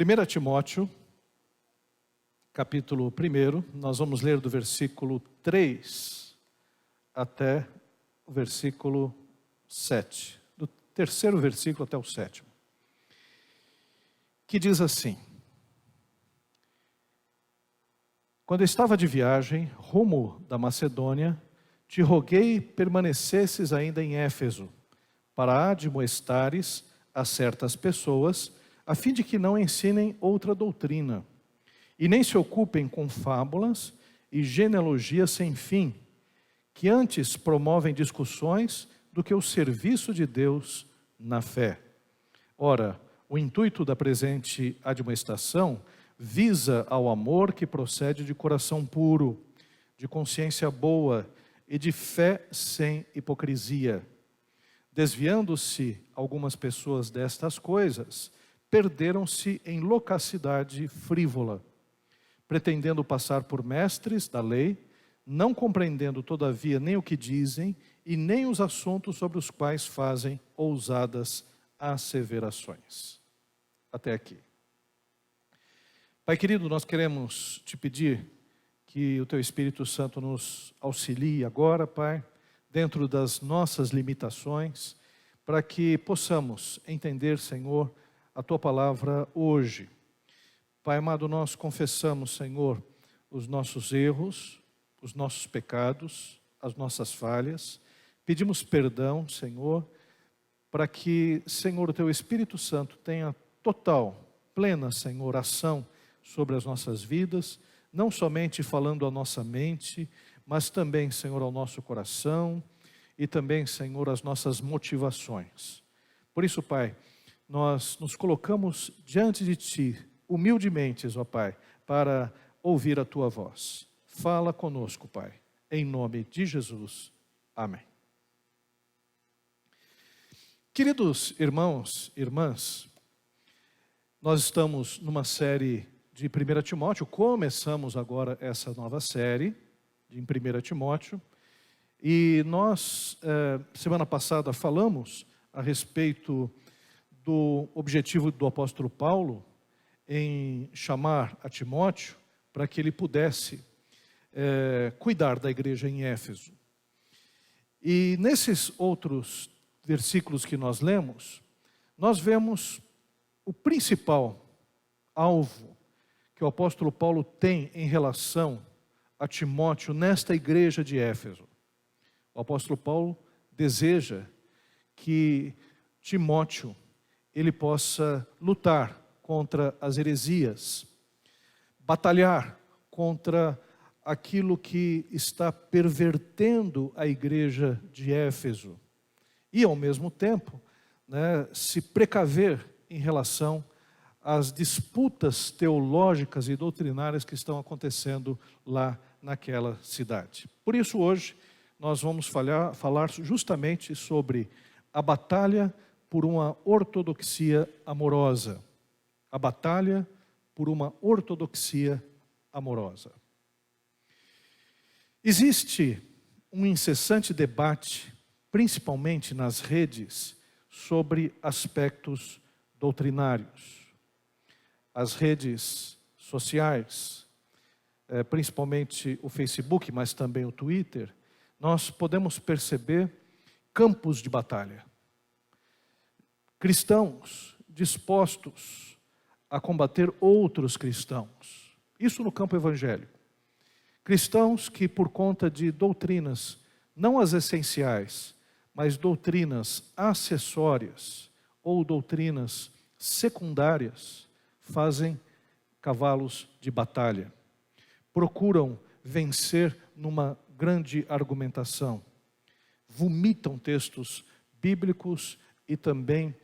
1 Timóteo, capítulo 1, nós vamos ler do versículo 3 até o versículo 7. Do terceiro versículo até o 7º. Que diz assim: Quando estava de viagem, rumo da Macedônia, te roguei permanecesses ainda em Éfeso, para admoestares a certas pessoas, a fim de que não ensinem outra doutrina, e nem se ocupem com fábulas e genealogias sem fim, que antes promovem discussões do que o serviço de Deus na fé. Ora, o intuito da presente admoestação visa ao amor que procede de coração puro, de consciência boa e de fé sem hipocrisia. Desviando-se algumas pessoas destas coisas, perderam-se em loquacidade frívola, pretendendo passar por mestres da lei, não compreendendo todavia nem o que dizem e nem os assuntos sobre os quais fazem ousadas asseverações. Até aqui. Pai querido, nós queremos te pedir que o Teu Espírito Santo nos auxilie agora, Pai, dentro das nossas limitações, para que possamos entender, Senhor, a Tua palavra hoje. Pai amado, nós confessamos, Senhor, os nossos erros, os nossos pecados, as nossas falhas. Pedimos perdão, Senhor, para que, Senhor, o Teu Espírito Santo tenha total, plena, Senhor, ação sobre as nossas vidas, não somente falando à nossa mente, mas também, Senhor, ao nosso coração e também, Senhor, às nossas motivações. Por isso, Pai, nós nos colocamos diante de Ti, humildemente, ó Pai, para ouvir a Tua voz. Fala conosco, Pai, em nome de Jesus. Amém. Queridos irmãos e irmãs, nós estamos numa série de 1 Timóteo, começamos agora essa nova série de 1 Timóteo, e nós, semana passada, falamos a respeito do objetivo do apóstolo Paulo em chamar a Timóteo para que ele pudesse cuidar da igreja em Éfeso. E nesses outros versículos que nós lemos, nós vemos o principal alvo que o apóstolo Paulo tem em relação a Timóteo nesta igreja de Éfeso. O apóstolo Paulo deseja que Timóteo ele possa lutar contra as heresias, batalhar contra aquilo que está pervertendo a igreja de Éfeso e, ao mesmo tempo, se precaver em relação às disputas teológicas e doutrinárias que estão acontecendo lá naquela cidade. Por isso, hoje, nós vamos falar justamente sobre a batalha por uma ortodoxia amorosa. A batalha por uma ortodoxia amorosa. Existe um incessante debate, principalmente nas redes, sobre aspectos doutrinários. As redes sociais, principalmente o Facebook, mas também o Twitter, nós podemos perceber campos de batalha. Cristãos dispostos a combater outros cristãos. Isso no campo evangélico. Cristãos que, por conta de doutrinas, não as essenciais, mas doutrinas acessórias ou doutrinas secundárias, fazem cavalos de batalha. Procuram vencer numa grande argumentação. Vomitam textos bíblicos e também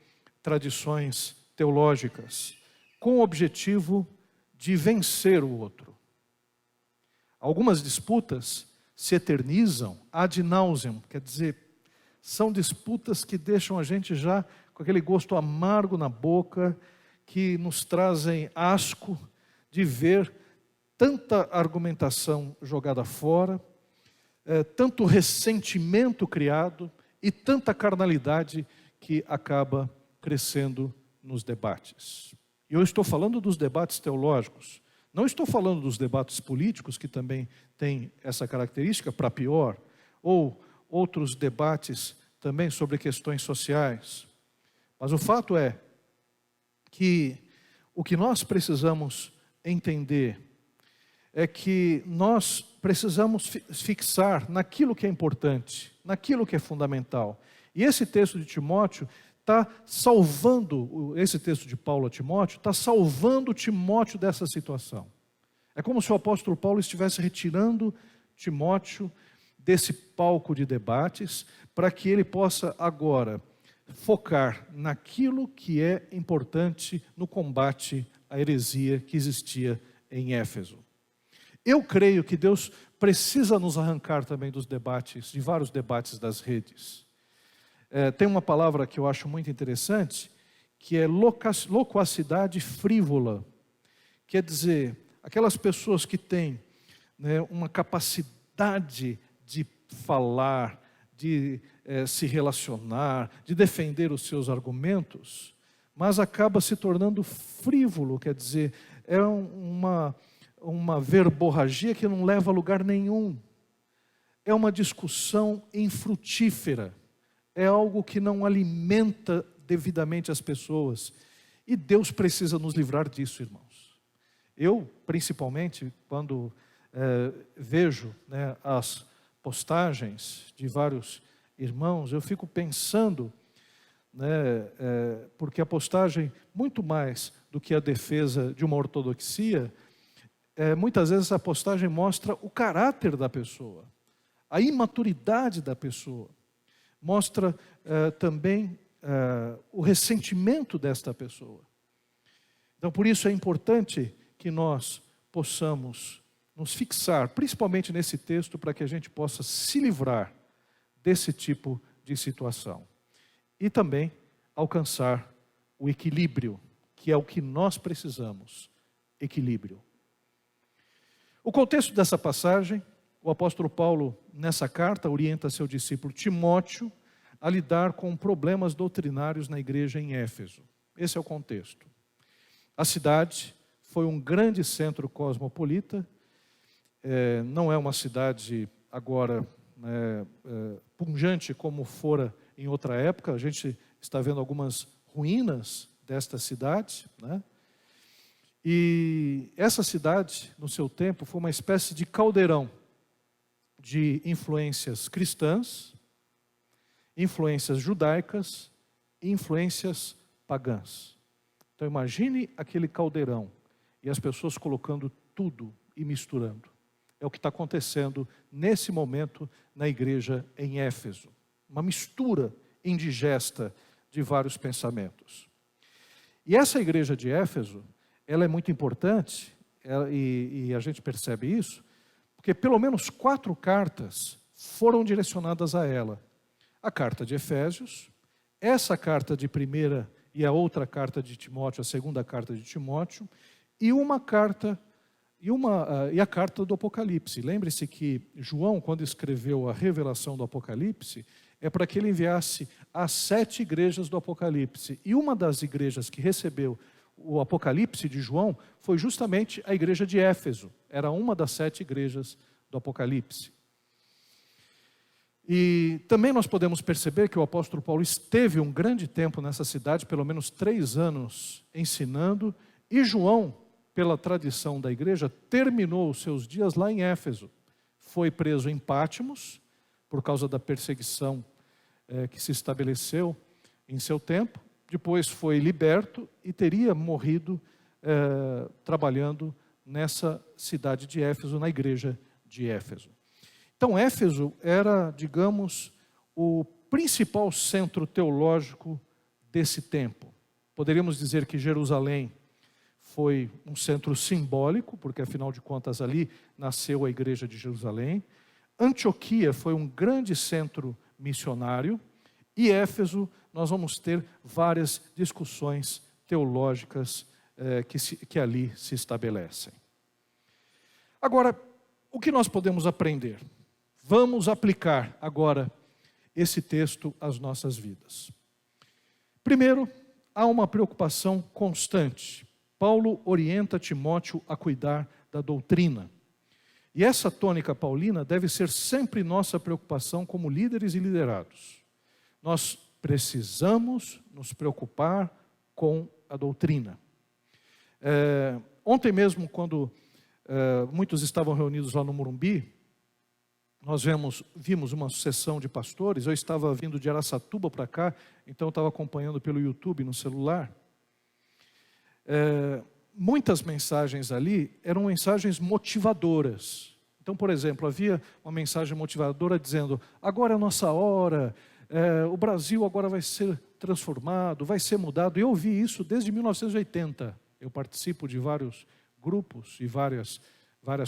tradições teológicas, com o objetivo de vencer o outro. Algumas disputas se eternizam ad nauseam, quer dizer, são disputas que deixam a gente já com aquele gosto amargo na boca, que nos trazem asco de ver tanta argumentação jogada fora, tanto ressentimento criado e tanta carnalidade que acaba crescendo nos debates. E eu estou falando dos debates teológicos. Não estou falando dos debates políticos, que também têm essa característica, para pior, ou outros debates também sobre questões sociais. Mas o fato é que o que nós precisamos entender é que nós precisamos fixar naquilo que é importante, naquilo que é fundamental. E esse texto de Timóteo está salvando, esse texto de Paulo a Timóteo, está salvando Timóteo dessa situação. É como se o apóstolo Paulo estivesse retirando Timóteo desse palco de debates, para que ele possa agora focar naquilo que é importante no combate à heresia que existia em Éfeso. Eu creio que Deus precisa nos arrancar também dos debates, de vários debates das redes. Tem uma palavra que eu acho muito interessante, que é loquacidade frívola. Quer dizer, aquelas pessoas que têm, né, uma capacidade de falar, de se relacionar, de defender os seus argumentos, mas acaba se tornando frívolo, quer dizer, é uma verborragia que não leva a lugar nenhum. É uma discussão infrutífera. É algo que não alimenta devidamente as pessoas. E Deus precisa nos livrar disso, irmãos. Eu, principalmente, quando vejo, né, as postagens de vários irmãos, eu fico pensando, né, porque a postagem, muito mais do que a defesa de uma ortodoxia, muitas vezes a postagem mostra o caráter da pessoa, a imaturidade da pessoa, mostra também o ressentimento desta pessoa. Então, por isso é importante que nós possamos nos fixar, principalmente nesse texto, para que a gente possa se livrar desse tipo de situação. E também alcançar o equilíbrio, que é o que nós precisamos, equilíbrio. O contexto dessa passagem, o apóstolo Paulo, nessa carta, orienta seu discípulo Timóteo a lidar com problemas doutrinários na igreja em Éfeso. Esse é o contexto. A cidade foi um grande centro cosmopolita, não é uma cidade agora pujante como fora em outra época. A gente está vendo algumas ruínas desta cidade, né? E essa cidade, no seu tempo, foi uma espécie de caldeirão de influências cristãs, influências judaicas e influências pagãs. Então imagine aquele caldeirão e as pessoas colocando tudo e misturando. É o que está acontecendo nesse momento na igreja em Éfeso. Uma mistura indigesta de vários pensamentos. E essa igreja de Éfeso, ela é muito importante, e a gente percebe isso, porque pelo menos 4 cartas foram direcionadas a ela. A carta de Efésios, essa carta de 1ª e a outra carta de Timóteo, a 2ª carta de Timóteo, e a carta do Apocalipse. Lembre-se que João, quando escreveu a revelação do Apocalipse, é para que ele enviasse às 7 igrejas do Apocalipse. E uma das igrejas que recebeu o Apocalipse de João foi justamente a igreja de Éfeso. Era uma das 7 igrejas do Apocalipse. E também nós podemos perceber que o apóstolo Paulo esteve um grande tempo nessa cidade, pelo menos 3 anos, ensinando, e João, pela tradição da igreja, terminou os seus dias lá em Éfeso. Foi preso em Pátimos, por causa da perseguição que se estabeleceu em seu tempo. Depois foi liberto e teria morrido trabalhando nessa cidade de Éfeso, na igreja de Éfeso. Então, Éfeso era, digamos, o principal centro teológico desse tempo. Poderíamos dizer que Jerusalém foi um centro simbólico, porque afinal de contas ali nasceu a igreja de Jerusalém. Antioquia foi um grande centro missionário. E Éfeso, nós vamos ter várias discussões teológicas que ali se estabelecem. Agora, o que nós podemos aprender? Vamos aplicar agora esse texto às nossas vidas. Primeiro, há uma preocupação constante Paulo orienta Timóteo a cuidar da doutrina. E essa tônica paulina deve ser sempre nossa preocupação como líderes e liderados. Nós precisamos nos preocupar com a doutrina. Ontem mesmo, quando muitos estavam reunidos lá no Morumbi, nós vimos uma sucessão de pastores. Eu estava vindo de Araçatuba para cá, então eu estava acompanhando pelo YouTube, no celular. Muitas mensagens ali eram mensagens motivadoras. Então, por exemplo, havia uma mensagem motivadora dizendo: agora é a nossa hora, o Brasil agora vai ser transformado, vai ser mudado. E eu ouvi isso desde 1980. Eu participo de vários grupos e várias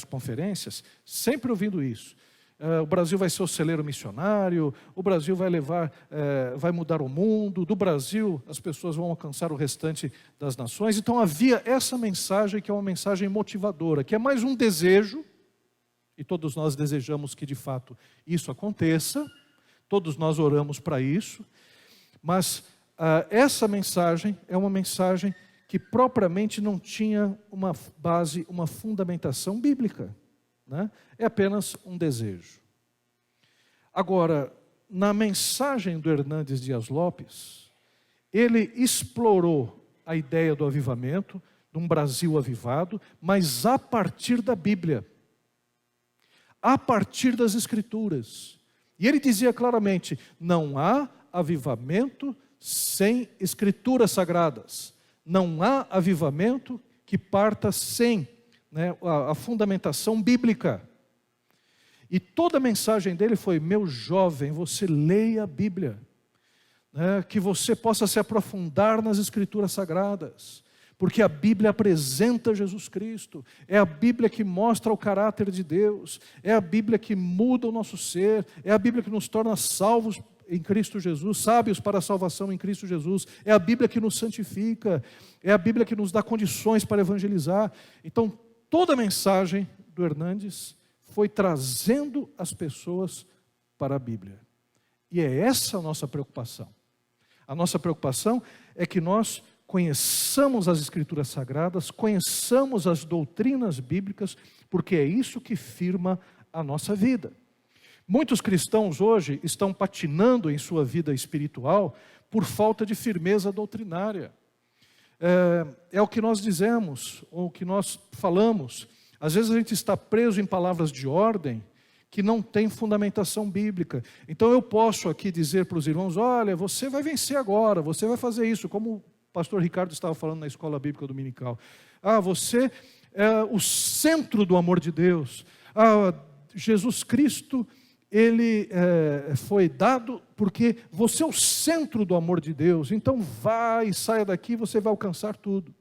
conferências, sempre ouvindo isso. O Brasil vai ser o celeiro missionário, o Brasil vai mudar o mundo, do Brasil as pessoas vão alcançar o restante das nações. Então havia essa mensagem que é uma mensagem motivadora, que é mais um desejo, e todos nós desejamos que de fato isso aconteça, todos nós oramos para isso, mas essa mensagem é uma mensagem que propriamente não tinha uma base, uma fundamentação bíblica. Né? É apenas um desejo. Agora, na mensagem do Hernandes Dias Lopes, ele explorou a ideia do avivamento, de um Brasil avivado, mas a partir da Bíblia, a partir das Escrituras. E ele dizia claramente: não há avivamento sem Escrituras sagradas, não há avivamento que parta sem a fundamentação bíblica. E toda a mensagem dele foi: meu jovem, você leia a Bíblia, que você possa se aprofundar nas Escrituras Sagradas, porque a Bíblia apresenta Jesus Cristo, é a Bíblia que mostra o caráter de Deus, é a Bíblia que muda o nosso ser, é a Bíblia que nos torna salvos em Cristo Jesus, sábios para a salvação em Cristo Jesus, é a Bíblia que nos santifica, é a Bíblia que nos dá condições para evangelizar. Então, toda a mensagem do Hernandes foi trazendo as pessoas para a Bíblia. E é essa a nossa preocupação. A nossa preocupação é que nós conheçamos as Escrituras Sagradas, conheçamos as doutrinas bíblicas, porque é isso que firma a nossa vida. Muitos cristãos hoje estão patinando em sua vida espiritual por falta de firmeza doutrinária. É o que nós dizemos, ou o que nós falamos. Às vezes a gente está preso em palavras de ordem que não tem fundamentação bíblica. Então eu posso aqui dizer para os irmãos: olha, você vai vencer agora, você vai fazer isso, como o pastor Ricardo estava falando na escola bíblica dominical. Você é o centro do amor de Deus. Jesus Cristo, ele foi dado porque você é o centro do amor de Deus. Então vai, saia daqui, você vai alcançar tudo.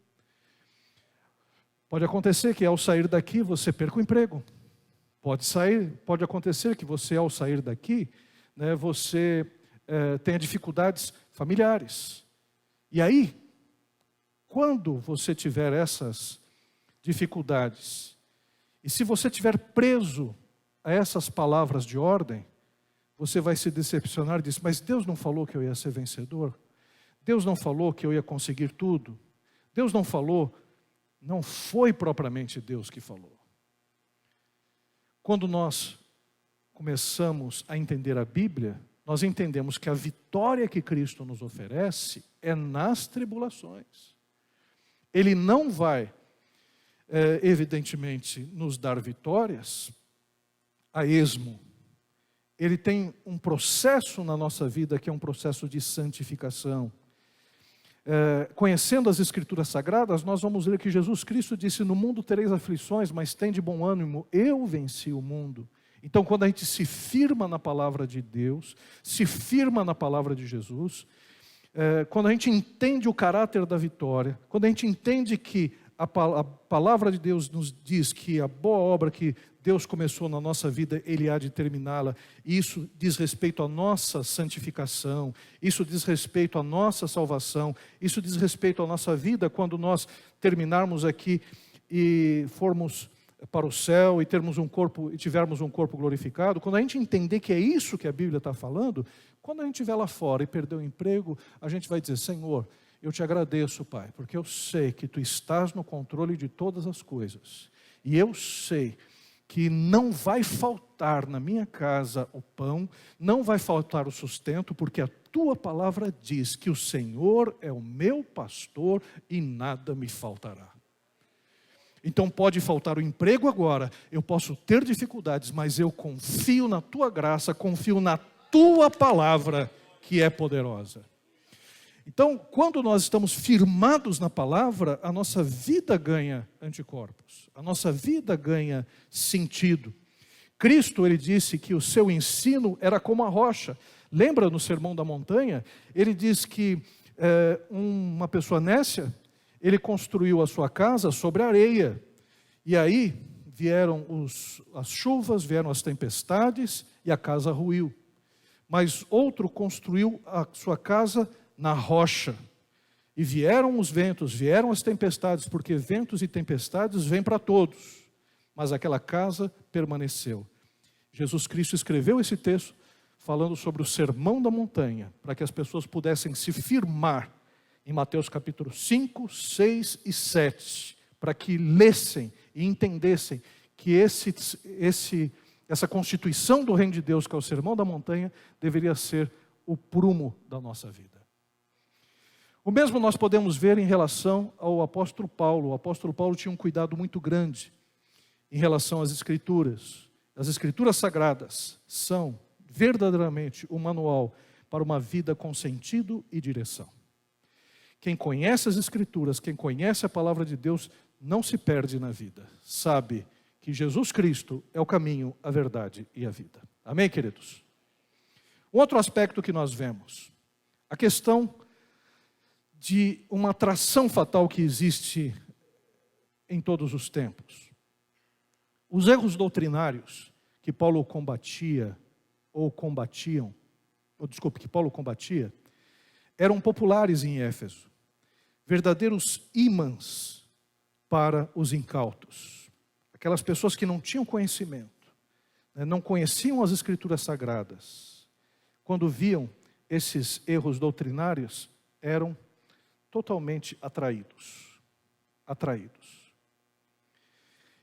Pode acontecer que ao sair daqui você perca o emprego. Pode acontecer que você ao sair daqui, você tenha dificuldades familiares. E aí, quando você tiver essas dificuldades, e se você estiver preso a essas palavras de ordem, você vai se decepcionar e dizer: mas Deus não falou que eu ia ser vencedor? Deus não falou que eu ia conseguir tudo? Deus não falou? Não foi propriamente Deus que falou. Quando nós começamos a entender a Bíblia, nós entendemos que a vitória que Cristo nos oferece é nas tribulações. Ele não vai, evidentemente, nos dar vitórias a esmo. Ele tem um processo na nossa vida que é um processo de santificação. Conhecendo as Escrituras Sagradas, nós vamos ler que Jesus Cristo disse: no mundo tereis aflições, mas tende bom ânimo, eu venci o mundo. Então, quando a gente se firma na palavra de Deus, se firma na palavra de Jesus, quando a gente entende o caráter da vitória, quando a gente entende que a palavra de Deus nos diz que a boa obra que Deus começou na nossa vida, Ele há de terminá-la. Isso diz respeito à nossa santificação, isso diz respeito à nossa salvação, isso diz respeito à nossa vida quando nós terminarmos aqui e formos para o céu e tivermos um corpo glorificado. Quando a gente entender que é isso que a Bíblia está falando, quando a gente estiver lá fora e perder o emprego, a gente vai dizer: Senhor, eu te agradeço, Pai, porque eu sei que Tu estás no controle de todas as coisas. E eu sei que não vai faltar na minha casa o pão, não vai faltar o sustento, porque a Tua palavra diz que o Senhor é o meu pastor e nada me faltará. Então pode faltar o emprego agora, eu posso ter dificuldades, mas eu confio na Tua graça, confio na Tua palavra que é poderosa. Então, quando nós estamos firmados na palavra, a nossa vida ganha anticorpos, a nossa vida ganha sentido. Cristo, ele disse que o seu ensino era como a rocha. Lembra no Sermão da Montanha? Ele diz que uma pessoa nécia, ele construiu a sua casa sobre areia. E aí vieram as chuvas, vieram as tempestades e a casa ruiu. Mas outro construiu a sua casa na rocha. E vieram os ventos, vieram as tempestades, porque ventos e tempestades vêm para todos. Mas aquela casa permaneceu. Jesus Cristo escreveu esse texto falando sobre o Sermão da Montanha, para que as pessoas pudessem se firmar em Mateus capítulo 5, 6 e 7, para que lessem e entendessem que essa constituição do reino de Deus, que é o Sermão da Montanha, deveria ser o prumo da nossa vida. O mesmo nós podemos ver em relação ao apóstolo Paulo. O apóstolo Paulo tinha um cuidado muito grande em relação às Escrituras. As Escrituras Sagradas são verdadeiramente o manual para uma vida com sentido e direção. Quem conhece as Escrituras, quem conhece a palavra de Deus, não se perde na vida. Sabe que Jesus Cristo é o caminho, a verdade e a vida. Amém, queridos? Um outro aspecto que nós vemos, a questão de uma atração fatal que existe em todos os tempos. Os erros doutrinários que Paulo combatia, que Paulo combatia, eram populares em Éfeso, verdadeiros ímãs para os incautos, aquelas pessoas que não tinham conhecimento, não conheciam as Escrituras Sagradas, quando viam esses erros doutrinários, eram totalmente atraídos.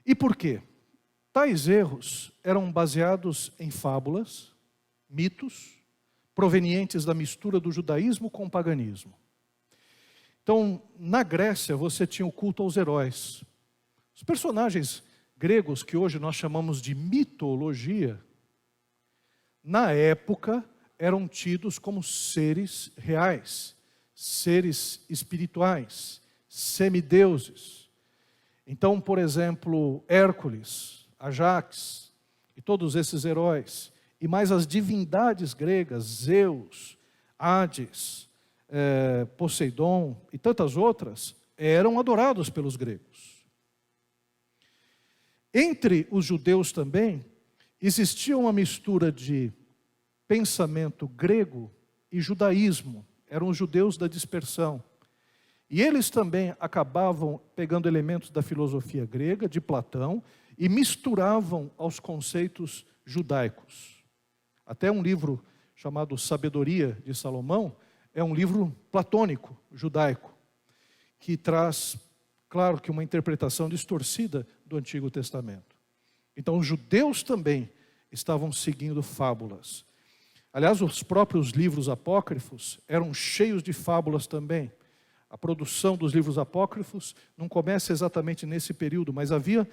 E por quê? Tais erros eram baseados em fábulas, mitos, provenientes da mistura do judaísmo com o paganismo. Então, na Grécia, você tinha o culto aos heróis. Os personagens gregos, que hoje nós chamamos de mitologia, na época eram tidos como seres reais, seres espirituais, semideuses. Então, por exemplo, Hércules, Ajax e todos esses heróis, e mais as divindades gregas, Zeus, Hades, Poseidon e tantas outras, eram adorados pelos gregos. Entre os judeus também, existia uma mistura de pensamento grego e judaísmo. Eram os judeus da dispersão. E eles também acabavam pegando elementos da filosofia grega, de Platão, e misturavam aos conceitos judaicos. Até um livro chamado Sabedoria de Salomão é um livro platônico, judaico, que traz, claro que uma interpretação distorcida do Antigo Testamento. Então os judeus também estavam seguindo fábulas. Aliás, os próprios livros apócrifos eram cheios de fábulas também. A produção dos livros apócrifos não começa exatamente nesse período, mas havia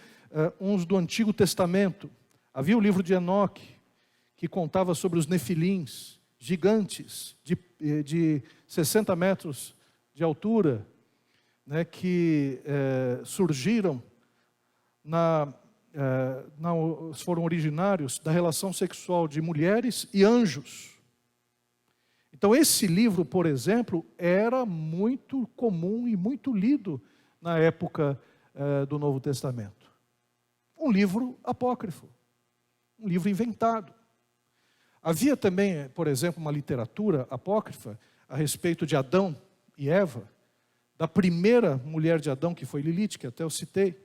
uns do Antigo Testamento. Havia o livro de Enoque, que contava sobre os nefilins, gigantes de 60 metros de altura, né, que surgiram, foram originários da relação sexual de mulheres e anjos. Então esse livro, por exemplo, era muito comum e muito lido na época do Novo Testamento. Um livro apócrifo, um livro inventado. Havia também, por exemplo, uma literatura apócrifa a respeito de Adão e Eva, da primeira mulher de Adão, que foi Lilith, que até eu citei.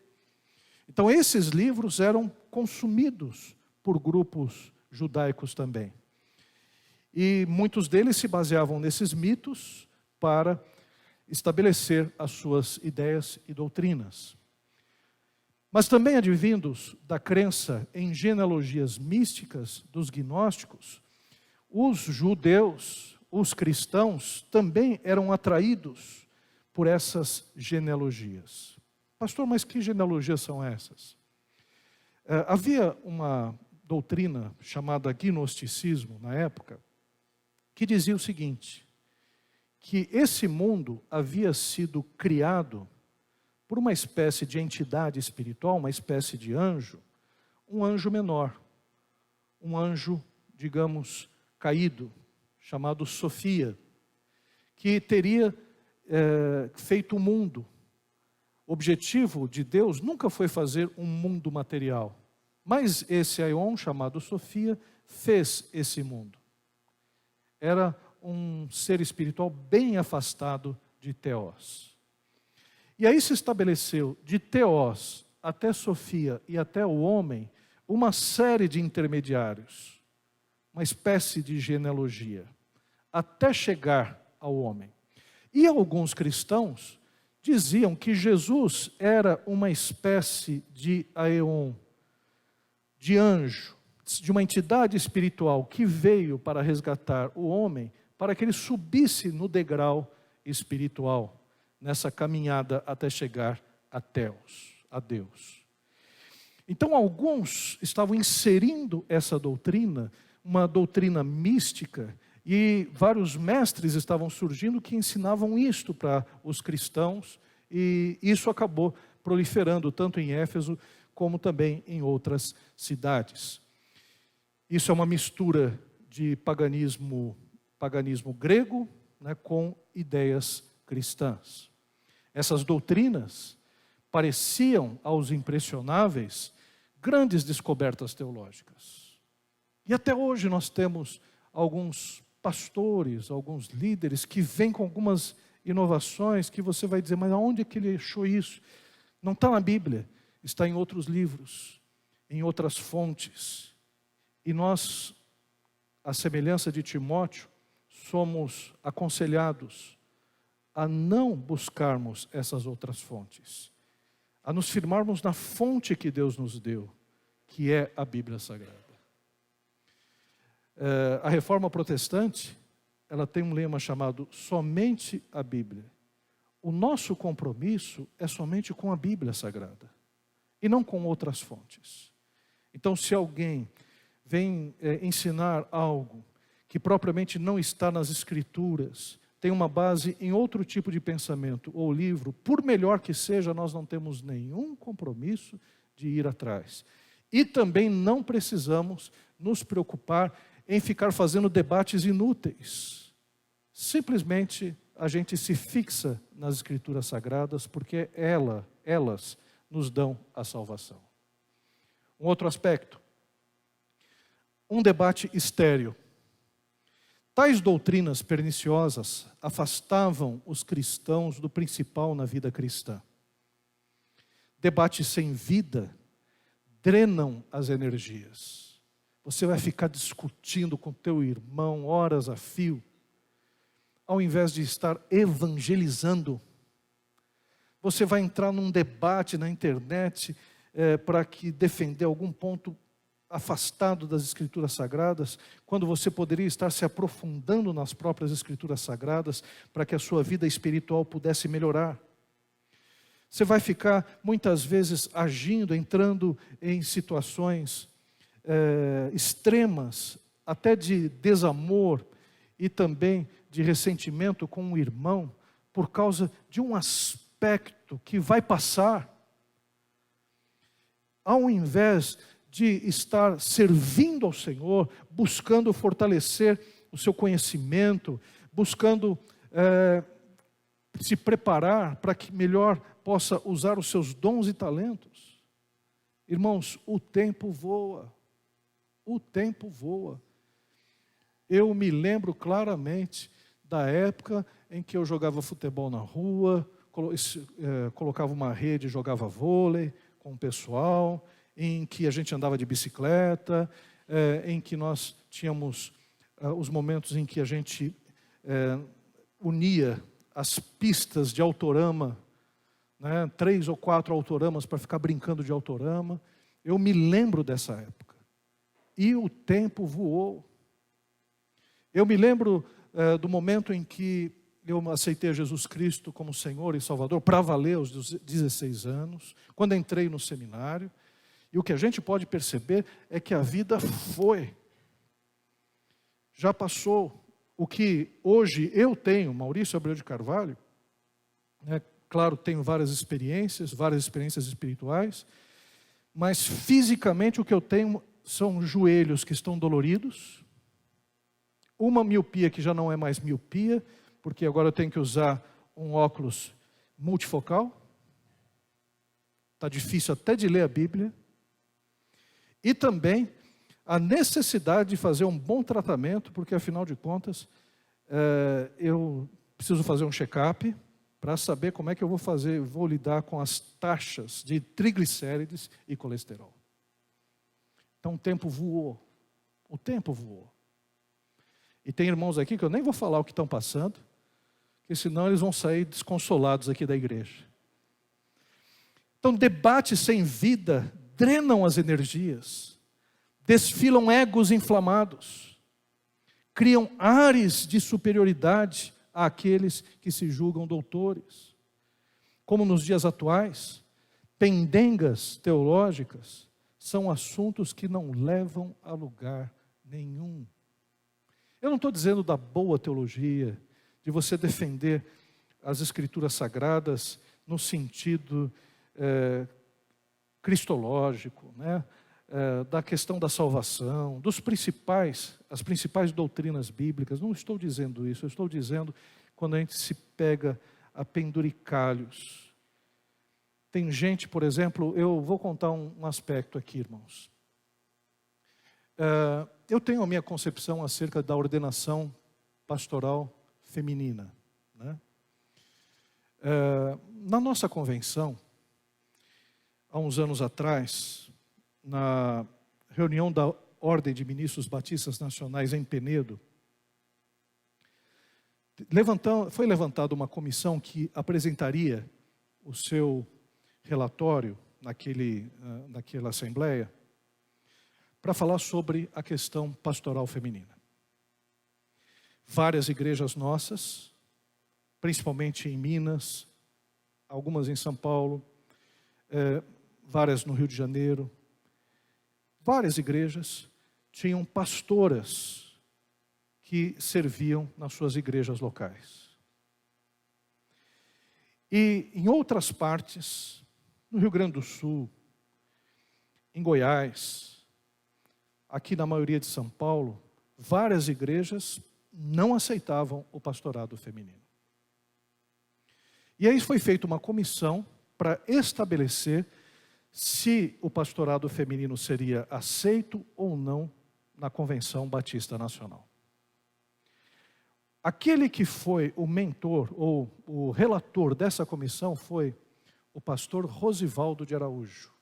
Então esses livros eram consumidos por grupos judaicos também. E muitos deles se baseavam nesses mitos para estabelecer as suas ideias e doutrinas. Mas também advindos da crença em genealogias místicas dos gnósticos, os judeus, os cristãos, também eram atraídos por essas genealogias. Pastor, mas que genealogias são essas? Havia uma doutrina chamada gnosticismo na época, que dizia o seguinte, que esse mundo havia sido criado por uma espécie de entidade espiritual, uma espécie de anjo, um anjo menor, um anjo, digamos, caído, chamado Sofia, que teria feito o mundo. O objetivo de Deus nunca foi fazer um mundo material, mas esse Aion, chamado Sofia, fez esse mundo. Era um ser espiritual bem afastado de Theos. E aí se estabeleceu de Theos até Sofia e até o homem uma série de intermediários, uma espécie de genealogia, até chegar ao homem. E alguns cristãos diziam que Jesus era uma espécie de Aeon, de anjo, de uma entidade espiritual que veio para resgatar o homem, para que ele subisse no degrau espiritual, nessa caminhada até chegar a Deus. Então alguns estavam inserindo essa doutrina, uma doutrina mística, e vários mestres estavam surgindo que ensinavam isto para os cristãos, e isso acabou proliferando tanto em Éfeso como também em outras cidades. Isso é uma mistura de paganismo grego, né, com ideias cristãs. Essas doutrinas pareciam aos impressionáveis grandes descobertas teológicas. E até hoje nós temos alguns pastores, alguns líderes que vêm com algumas inovações que você vai dizer, mas aonde é que ele achou isso? Não está na Bíblia, está em outros livros, em outras fontes. E nós, à semelhança de Timóteo, somos aconselhados a não buscarmos essas outras fontes, a nos firmarmos na fonte que Deus nos deu, que é a Bíblia Sagrada. A Reforma Protestante, ela tem um lema chamado somente a Bíblia. O nosso compromisso é somente com a Bíblia Sagrada e não com outras fontes. Então, se alguém vem ensinar algo que propriamente não está nas Escrituras, tem uma base em outro tipo de pensamento ou livro, por melhor que seja, nós não temos nenhum compromisso de ir atrás. E também não precisamos nos preocupar em ficar fazendo debates inúteis. Simplesmente a gente se fixa nas Escrituras Sagradas, porque elas nos dão a salvação. Um outro aspecto, um debate estéril. Tais doutrinas perniciosas afastavam os cristãos do principal na vida cristã. Debates sem vida drenam as energias. Você vai ficar discutindo com teu irmão horas a fio, ao invés de estar evangelizando. Você vai entrar num debate na internet para que defender algum ponto afastado das Escrituras Sagradas, quando você poderia estar se aprofundando nas próprias Escrituras Sagradas para que a sua vida espiritual pudesse melhorar. Você vai ficar muitas vezes agindo, entrando em situações extremas, até de desamor e também de ressentimento com um irmão, por causa de um aspecto que vai passar. Ao invés de estar servindo ao Senhor, buscando fortalecer o seu conhecimento, buscando se preparar para que melhor possa usar os seus dons e talentos. Irmãos, o tempo voa. O tempo voa. Eu me lembro claramente da época em que eu jogava futebol na rua, colocava uma rede e jogava vôlei com o pessoal, em que a gente andava de bicicleta, em que nós tínhamos os momentos em que a gente unia as pistas de autorama, né? 3 ou 4 autoramas para ficar brincando de autorama. Eu me lembro dessa época. E o tempo voou. Eu me lembro do momento em que eu aceitei Jesus Cristo como Senhor e Salvador, para valer aos 16 anos, quando entrei no seminário. E o que a gente pode perceber é que a vida foi. Já passou. O que hoje eu tenho, Maurício Abreu de Carvalho, né, claro, tenho várias experiências espirituais, mas fisicamente o que eu tenho são joelhos que estão doloridos, uma miopia que já não é mais miopia, porque agora eu tenho que usar um óculos multifocal, está difícil até de ler a Bíblia, e também a necessidade de fazer um bom tratamento, porque afinal de contas, eu preciso fazer um check-up para saber como é que eu vou lidar com as taxas de triglicérides e colesterol. Então o tempo voou. E tem irmãos aqui que eu nem vou falar o que estão passando, porque senão eles vão sair desconsolados aqui da igreja. Então debates sem vida drenam as energias. Desfilam egos inflamados, criam ares de superioridade àqueles que se julgam doutores. Como nos dias atuais, pendengas teológicas são assuntos que não levam a lugar nenhum. Eu não estou dizendo da boa teologia, de você defender as escrituras sagradas no sentido cristológico, né? Da questão da salvação, as principais doutrinas bíblicas. Não estou dizendo isso, eu estou dizendo quando a gente se pega a penduricalhos. Tem gente, por exemplo, eu vou contar um aspecto aqui, irmãos. Eu tenho a minha concepção acerca da ordenação pastoral feminina, né? Na nossa convenção, há uns anos atrás, na reunião da Ordem de Ministros Batistas Nacionais em Penedo, foi levantada uma comissão que apresentaria o seu relatório naquela assembleia para falar sobre a questão pastoral feminina. Várias igrejas nossas, principalmente em Minas, algumas em São Paulo, várias no Rio de Janeiro, várias igrejas tinham pastoras que serviam nas suas igrejas locais. E em outras partes, no Rio Grande do Sul, em Goiás, aqui na maioria de São Paulo, várias igrejas não aceitavam o pastorado feminino. E aí foi feita uma comissão para estabelecer se o pastorado feminino seria aceito ou não na Convenção Batista Nacional. Aquele que foi o mentor ou o relator dessa comissão foi o pastor Rosivaldo de Araújo.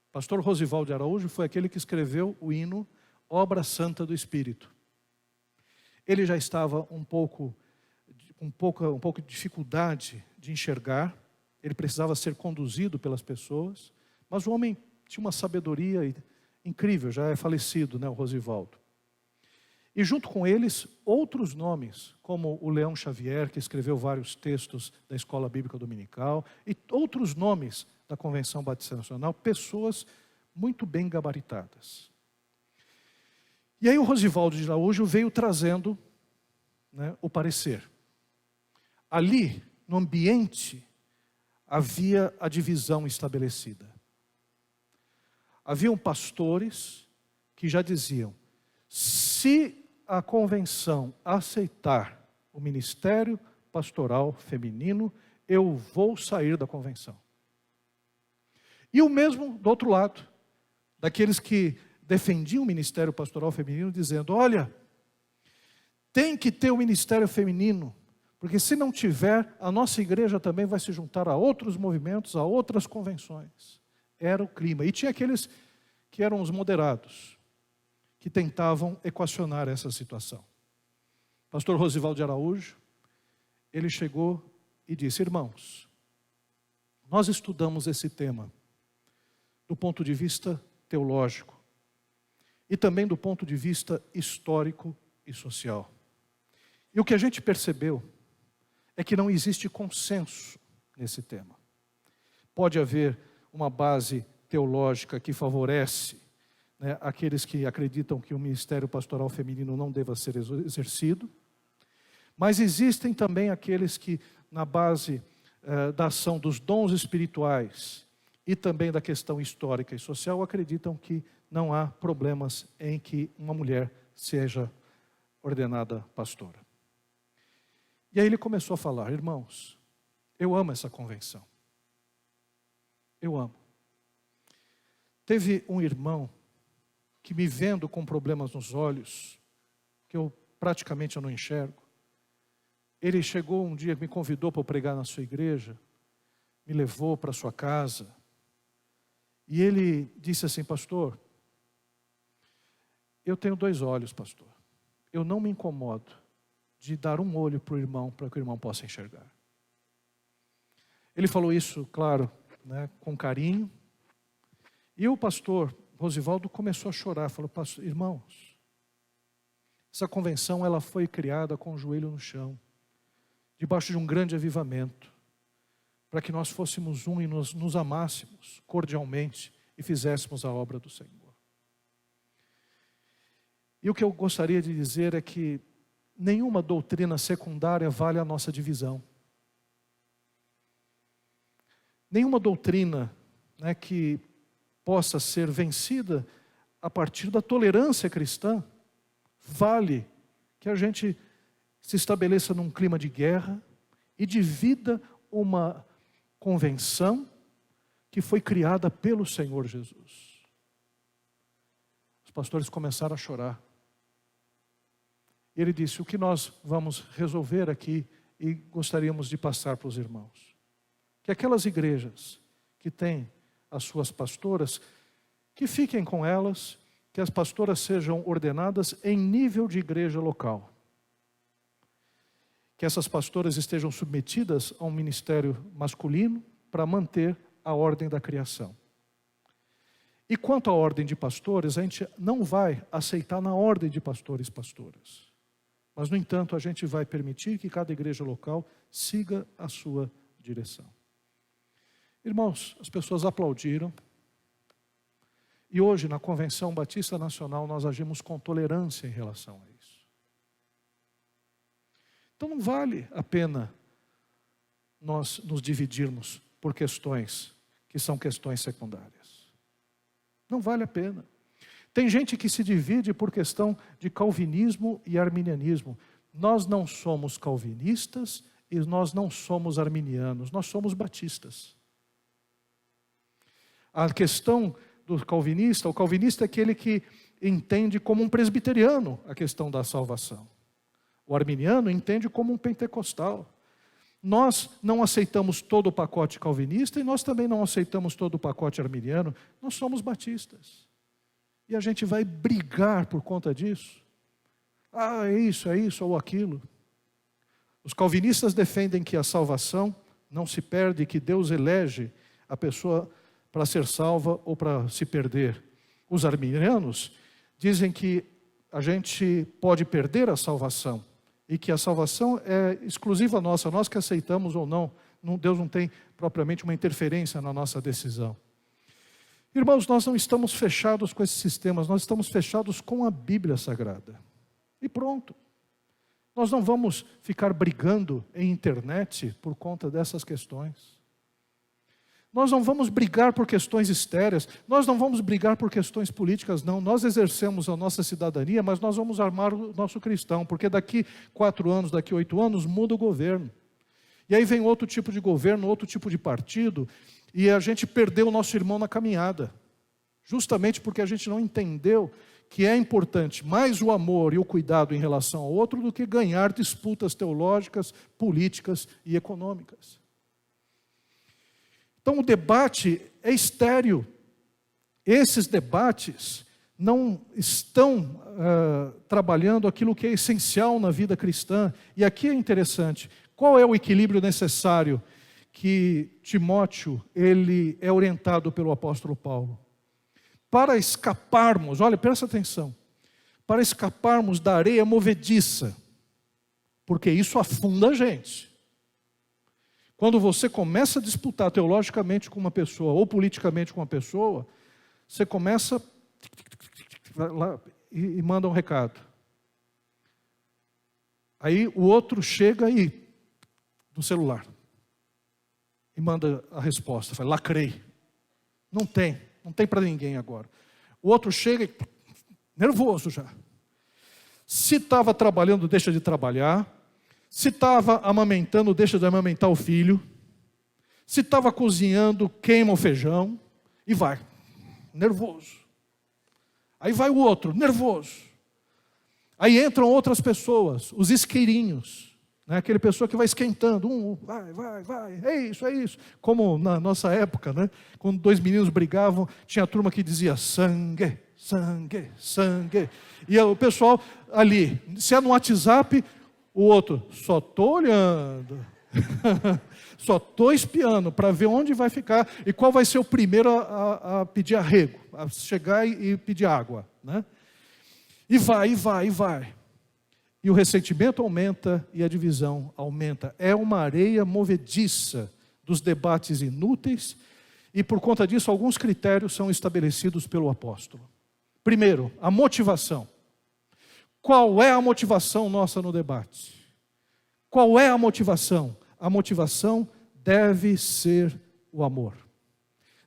O pastor Rosivaldo de Araújo foi aquele que escreveu o hino Obra Santa do Espírito. Ele já estava com um pouco de dificuldade de enxergar, ele precisava ser conduzido pelas pessoas, mas o homem tinha uma sabedoria incrível, já é falecido, né, o Rosivaldo. E junto com eles, outros nomes, como o Leão Xavier, que escreveu vários textos da Escola Bíblica Dominical, e outros nomes da Convenção Batista Nacional, pessoas muito bem gabaritadas. E aí o Rosivaldo de Araújo veio trazendo, né, o parecer. Ali, no ambiente, havia a divisão estabelecida. Haviam pastores que já diziam, se a convenção aceitar o ministério pastoral feminino, eu vou sair da convenção. E o mesmo do outro lado, daqueles que defendiam o ministério pastoral feminino, dizendo, olha, tem que ter o ministério feminino, porque se não tiver, a nossa igreja também vai se juntar a outros movimentos, a outras convenções. Era o clima. E tinha aqueles que eram os moderados, que tentavam equacionar essa situação. Pastor Rosivaldo de Araújo, ele chegou e disse: irmãos, nós estudamos esse tema do ponto de vista teológico e também do ponto de vista histórico e social. E o que a gente percebeu é que não existe consenso nesse tema. Pode haver uma base teológica que favorece, né, aqueles que acreditam que o ministério pastoral feminino não deva ser exercido, mas existem também aqueles que, na base da ação dos dons espirituais e também da questão histórica e social, acreditam que não há problemas em que uma mulher seja ordenada pastora. E aí ele começou a falar: irmãos, eu amo essa convenção. Eu amo. Teve um irmão que, me vendo com problemas nos olhos, que eu praticamente não enxergo, ele chegou um dia, me convidou para pregar na sua igreja, me levou para sua casa, e ele disse assim: pastor, eu tenho 2 olhos, pastor. Eu não me incomodo de dar um olho para o irmão, para que o irmão possa enxergar. Ele falou isso, claro, né, com carinho. E o pastor Rosivaldo começou a chorar, falou: pastor, irmãos, essa convenção ela foi criada com o joelho no chão, debaixo de um grande avivamento, para que nós fôssemos um e nos amássemos cordialmente e fizéssemos a obra do Senhor. E o que eu gostaria de dizer é que nenhuma doutrina secundária vale a nossa divisão. Nenhuma doutrina, né, que possa ser vencida a partir da tolerância cristã vale que a gente se estabeleça num clima de guerra e divida uma convenção que foi criada pelo Senhor Jesus. Os pastores começaram a chorar. E ele disse: o que nós vamos resolver aqui, e gostaríamos de passar para os irmãos, que aquelas igrejas que têm as suas pastoras, que fiquem com elas, que as pastoras sejam ordenadas em nível de igreja local. Que essas pastoras estejam submetidas a um ministério masculino para manter a ordem da criação. E quanto à ordem de pastores, a gente não vai aceitar na ordem de pastores e pastoras. Mas, no entanto, a gente vai permitir que cada igreja local siga a sua direção. Irmãos, as pessoas aplaudiram. E hoje, na Convenção Batista Nacional, nós agimos com tolerância em relação a isso. Então não vale a pena nós nos dividirmos por questões que são questões secundárias. Não vale a pena. Tem gente que se divide por questão de calvinismo e arminianismo. Nós não somos calvinistas e nós não somos arminianos, nós somos batistas. A questão do calvinista, o calvinista é aquele que entende como um presbiteriano a questão da salvação. O arminiano entende como um pentecostal. Nós não aceitamos todo o pacote calvinista e nós também não aceitamos todo o pacote arminiano. Nós somos batistas. E a gente vai brigar por conta disso. Ah, é isso ou aquilo. Os calvinistas defendem que a salvação não se perde, que Deus elege a pessoa para ser salva ou para se perder. Os arminianos dizem que a gente pode perder a salvação e que a salvação é exclusiva nossa, nós que aceitamos ou não. Deus não tem propriamente uma interferência na nossa decisão. Irmãos, nós não estamos fechados com esses sistemas, nós estamos fechados com a Bíblia Sagrada. E pronto. Nós não vamos ficar brigando em internet por conta dessas questões. Nós não vamos brigar por questões estéreis, nós não vamos brigar por questões políticas, não. Nós exercemos a nossa cidadania, mas nós vamos armar o nosso cristão, porque daqui 4 anos, daqui 8 anos, muda o governo. E aí vem outro tipo de governo, outro tipo de partido, e a gente perdeu o nosso irmão na caminhada. Justamente porque a gente não entendeu que é importante mais o amor e o cuidado em relação ao outro do que ganhar disputas teológicas, políticas e econômicas. Então o debate é estéril. Esses debates não estão trabalhando aquilo que é essencial na vida cristã. E aqui é interessante, Qual é o equilíbrio necessário que Timóteo ele é orientado pelo apóstolo Paulo? Para escaparmos, olha, presta atenção, para escaparmos da areia movediça, porque isso afunda a gente. Quando você começa a disputar teologicamente com uma pessoa, ou politicamente com uma pessoa, você começa lá e manda um recado. Aí o outro chega aí, no celular, e manda a resposta, fala, lacrei. Não tem para ninguém agora. O outro chega e, nervoso já. Se estava trabalhando, deixa de trabalhar. Se estava amamentando, deixa de amamentar o filho. Se estava cozinhando, queima o feijão. E vai, nervoso. Aí vai o outro, nervoso. Aí entram outras pessoas, os isqueirinhos. Né? Aquele pessoa que vai esquentando. Vai, é isso. Como na nossa época, né? Quando dois meninos brigavam, tinha a turma que dizia sangue, sangue, sangue. E o pessoal ali, se é no WhatsApp, o outro, só estou olhando, só estou espiando para ver onde vai ficar e qual vai ser o primeiro a pedir arrego, a chegar e pedir água. Né? E vai. E o ressentimento aumenta e a divisão aumenta. É uma areia movediça dos debates inúteis e por conta disso alguns critérios são estabelecidos pelo apóstolo. Primeiro, a motivação. Qual é a motivação nossa no debate? Qual é a motivação? A motivação deve ser o amor.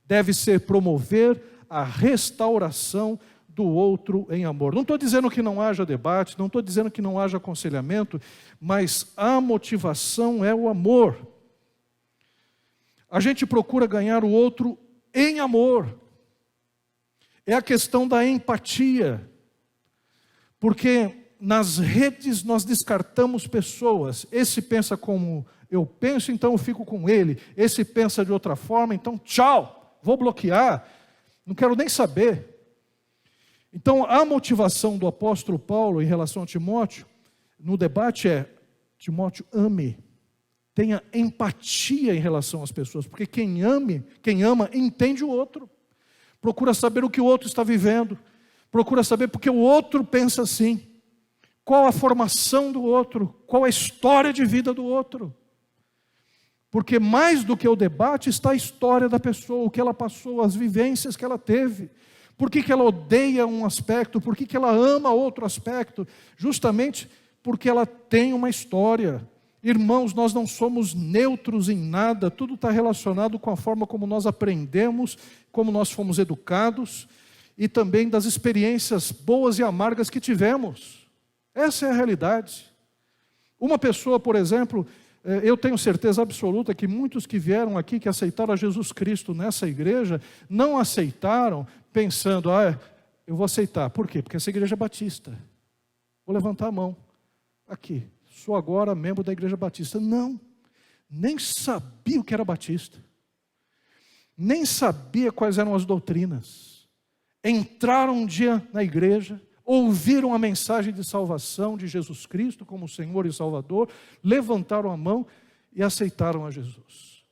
Deve ser promover a restauração do outro em amor. Não estou dizendo que não haja debate, não estou dizendo que não haja aconselhamento, mas a motivação é o amor. A gente procura ganhar o outro em amor. É a questão da empatia. Porque nas redes nós descartamos pessoas. Esse pensa como eu penso, então eu fico com ele. Esse pensa de outra forma, então tchau, vou bloquear. Não quero nem saber. Então a motivação do apóstolo Paulo em relação a Timóteo, no debate é, Timóteo, ame. Tenha empatia em relação às pessoas. Porque quem ama, entende o outro. Procura saber o que o outro está vivendo. Procura saber porque o outro pensa assim. Qual a formação do outro? Qual a história de vida do outro? Porque mais do que o debate está a história da pessoa, o que ela passou, as vivências que ela teve. Por que ela odeia um aspecto? Por que ela ama outro aspecto? Justamente porque ela tem uma história. Irmãos, nós não somos neutros em nada, tudo está relacionado com a forma como nós aprendemos, como nós fomos educados, e também das experiências boas e amargas que tivemos. Essa é a realidade. Uma pessoa, por exemplo, eu tenho certeza absoluta que muitos que vieram aqui, que aceitaram a Jesus Cristo nessa igreja, não aceitaram pensando, eu vou aceitar. Por quê? Porque essa igreja é batista. Vou levantar a mão. Aqui, sou agora membro da igreja batista. Não, nem sabia o que era batista. Nem sabia quais eram as doutrinas. Entraram um dia na igreja, ouviram a mensagem de salvação de Jesus Cristo como Senhor e Salvador, levantaram a mão e aceitaram a Jesus.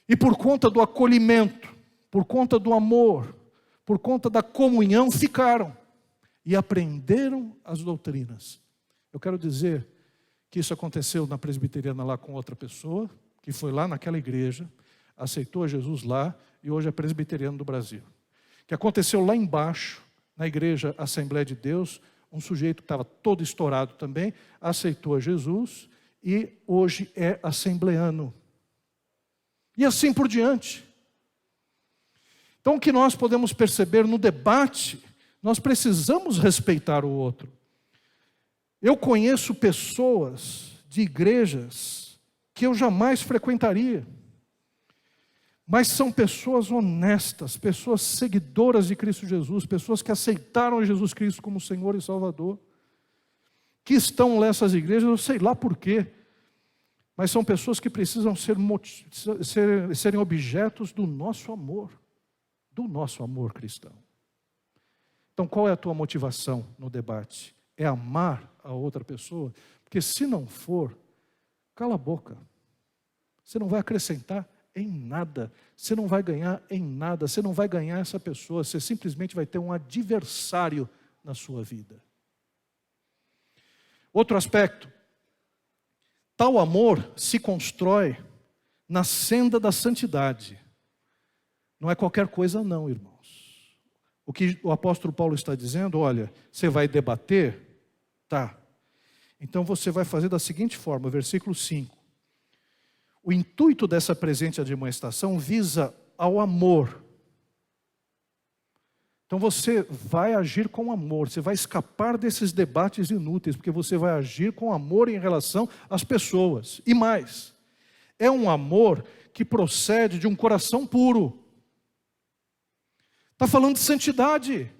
E por conta do acolhimento, por conta do amor, por conta da comunhão, ficaram e aprenderam as doutrinas. Eu quero dizer que isso aconteceu na presbiteriana lá com outra pessoa, que foi lá naquela igreja, aceitou a Jesus lá e hoje é presbiteriano do Brasil. Que aconteceu lá embaixo, na igreja Assembleia de Deus, um sujeito que estava todo estourado também, aceitou a Jesus e hoje é assembleano. E assim por diante. Então o que nós podemos perceber no debate, nós precisamos respeitar o outro. Eu conheço pessoas de igrejas que eu jamais frequentaria. Mas são pessoas honestas, pessoas seguidoras de Cristo Jesus, pessoas que aceitaram Jesus Cristo como Senhor e Salvador, que estão nessas igrejas, eu sei lá por quê, mas são pessoas que precisam serem objetos do nosso amor cristão. Então qual é a tua motivação no debate? É amar a outra pessoa? Porque se não for, cala a boca. Você não vai acrescentar em nada. Você não vai ganhar em nada. Você não vai ganhar essa pessoa. Você simplesmente vai ter um adversário na sua vida. Outro aspecto. Tal amor se constrói na senda da santidade. Não é qualquer coisa não, irmãos. O que o apóstolo Paulo está dizendo, olha, você vai debater? Tá. Então você vai fazer da seguinte forma, versículo 5. O intuito dessa presente admoestação visa ao amor. Então você vai agir com amor, você vai escapar desses debates inúteis, porque você vai agir com amor em relação às pessoas. E mais, é um amor que procede de um coração puro. Está falando de santidade.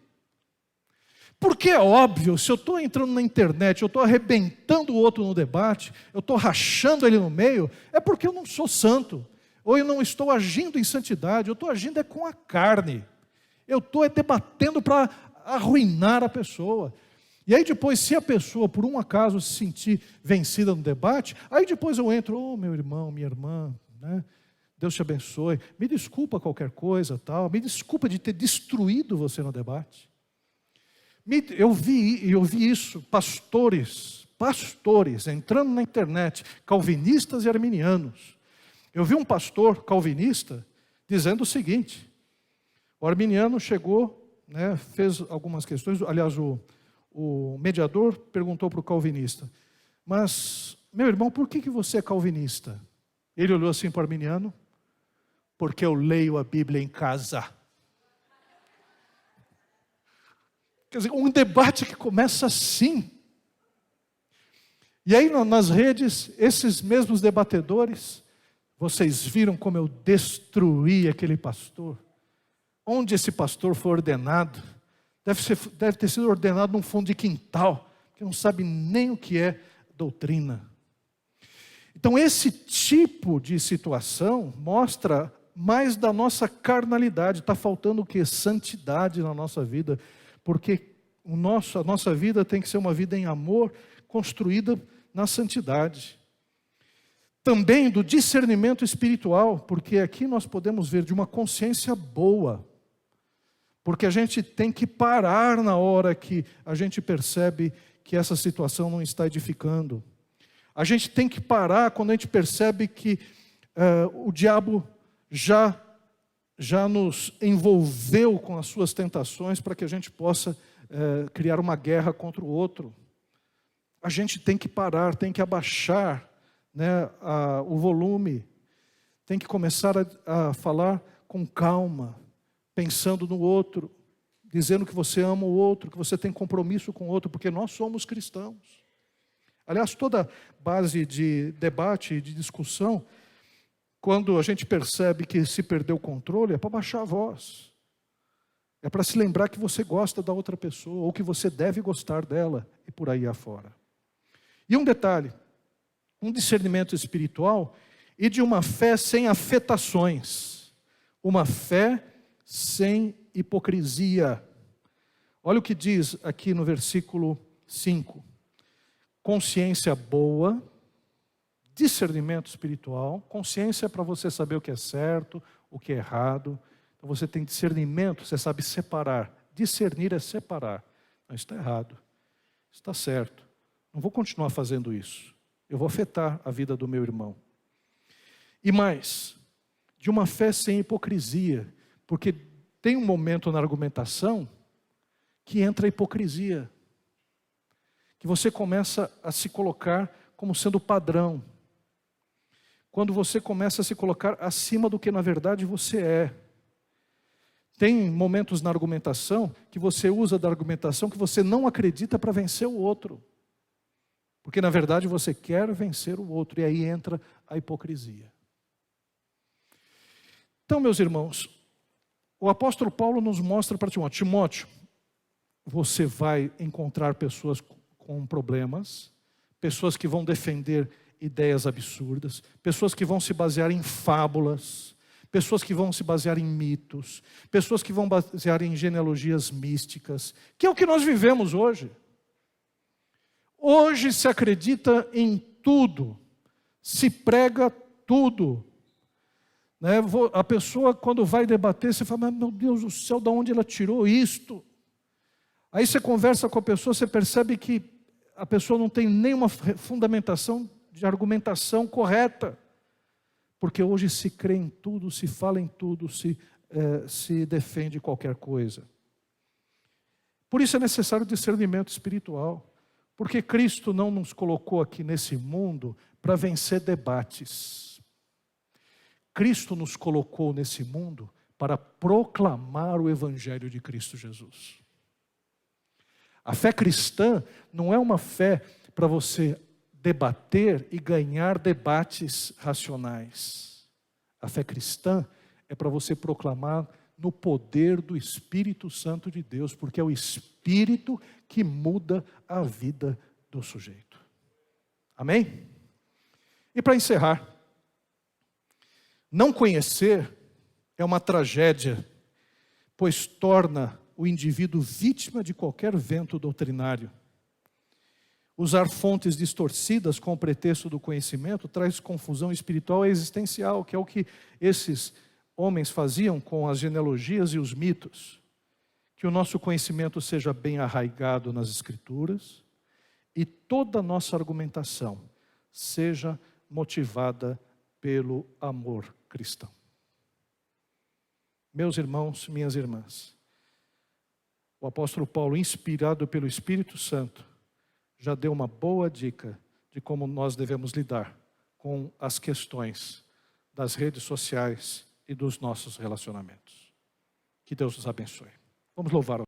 Porque é óbvio, se eu estou entrando na internet, eu estou arrebentando o outro no debate, eu estou rachando ele no meio, é porque eu não sou santo. Ou eu não estou agindo em santidade, eu estou agindo com a carne. Eu estou debatendo para arruinar a pessoa. E aí depois, se a pessoa por um acaso se sentir vencida no debate, aí depois eu entro, meu irmão, minha irmã, né? Deus te abençoe, me desculpa qualquer coisa, tal, me desculpa de ter destruído você no debate. Eu vi isso, pastores entrando na internet, calvinistas e arminianos. Eu vi um pastor calvinista dizendo o seguinte, o arminiano chegou, né, fez algumas questões, aliás, o mediador perguntou para o calvinista, mas, meu irmão, por que você é calvinista? Ele olhou assim para o arminiano, porque eu leio a Bíblia em casa. Quer dizer, um debate que começa assim. E aí nas redes, esses mesmos debatedores, vocês viram como eu destruí aquele pastor? Onde esse pastor foi ordenado? Deve ter sido ordenado num fundo de quintal, que não sabe nem o que é doutrina. Então esse tipo de situação mostra mais da nossa carnalidade. Está faltando o quê? Santidade na nossa vida. Porque a nossa vida tem que ser uma vida em amor, construída na santidade. Também do discernimento espiritual, porque aqui nós podemos ver de uma consciência boa. Porque a gente tem que parar na hora que a gente percebe que essa situação não está edificando. A gente tem que parar quando a gente percebe que o diabo já nos envolveu com as suas tentações para que a gente possa criar uma guerra contra o outro. A gente tem que parar, tem que abaixar, né, o volume, tem que começar a falar com calma, pensando no outro, dizendo que você ama o outro, que você tem compromisso com o outro, porque nós somos cristãos. Aliás, toda base de debate e de discussão, quando a gente percebe que se perdeu o controle, é para baixar a voz. É para se lembrar que você gosta da outra pessoa, ou que você deve gostar dela, e por aí afora. E um detalhe, um discernimento espiritual e de uma fé sem afetações. Uma fé sem hipocrisia. Olha o que diz aqui no versículo 5. Consciência boa, discernimento espiritual. Consciência é para você saber o que é certo, o que é errado. Então você tem discernimento, você sabe separar. Discernir é separar. Não, está errado, está certo. Não vou continuar fazendo isso. Eu vou afetar a vida do meu irmão. E mais, de uma fé sem hipocrisia. Porque tem um momento na argumentação que entra a hipocrisia. Que você começa a se colocar como sendo padrão. Quando você começa a se colocar acima do que na verdade você é. Tem momentos na argumentação que você usa da argumentação que você não acredita para vencer o outro. Porque na verdade você quer vencer o outro. E aí entra a hipocrisia. Então, meus irmãos, o apóstolo Paulo nos mostra para Timóteo, você vai encontrar pessoas com problemas, pessoas que vão defender ideias absurdas, pessoas que vão se basear em fábulas, pessoas que vão se basear em mitos, pessoas que vão basear em genealogias místicas, que é o que nós vivemos hoje. Hoje se acredita em tudo, se prega tudo. Né? A pessoa, quando vai debater, você fala, mas, meu Deus do céu, de onde ela tirou isto? Aí você conversa com a pessoa, você percebe que a pessoa não tem nenhuma fundamentação de argumentação correta. Porque hoje se crê em tudo, se fala em tudo, se defende qualquer coisa. Por isso é necessário discernimento espiritual. Porque Cristo não nos colocou aqui nesse mundo para vencer debates. Cristo nos colocou nesse mundo para proclamar o Evangelho de Cristo Jesus. A fé cristã não é uma fé para você debater e ganhar debates racionais. A fé cristã é para você proclamar no poder do Espírito Santo de Deus, porque é o Espírito que muda a vida do sujeito. Amém? E para encerrar, não conhecer é uma tragédia, pois torna o indivíduo vítima de qualquer vento doutrinário. Usar fontes distorcidas com o pretexto do conhecimento traz confusão espiritual e existencial, que é o que esses homens faziam com as genealogias e os mitos. Que o nosso conhecimento seja bem arraigado nas Escrituras e toda a nossa argumentação seja motivada pelo amor cristão. Meus irmãos, minhas irmãs, o apóstolo Paulo, inspirado pelo Espírito Santo, já deu uma boa dica de como nós devemos lidar com as questões das redes sociais e dos nossos relacionamentos. Que Deus nos abençoe. Vamos louvar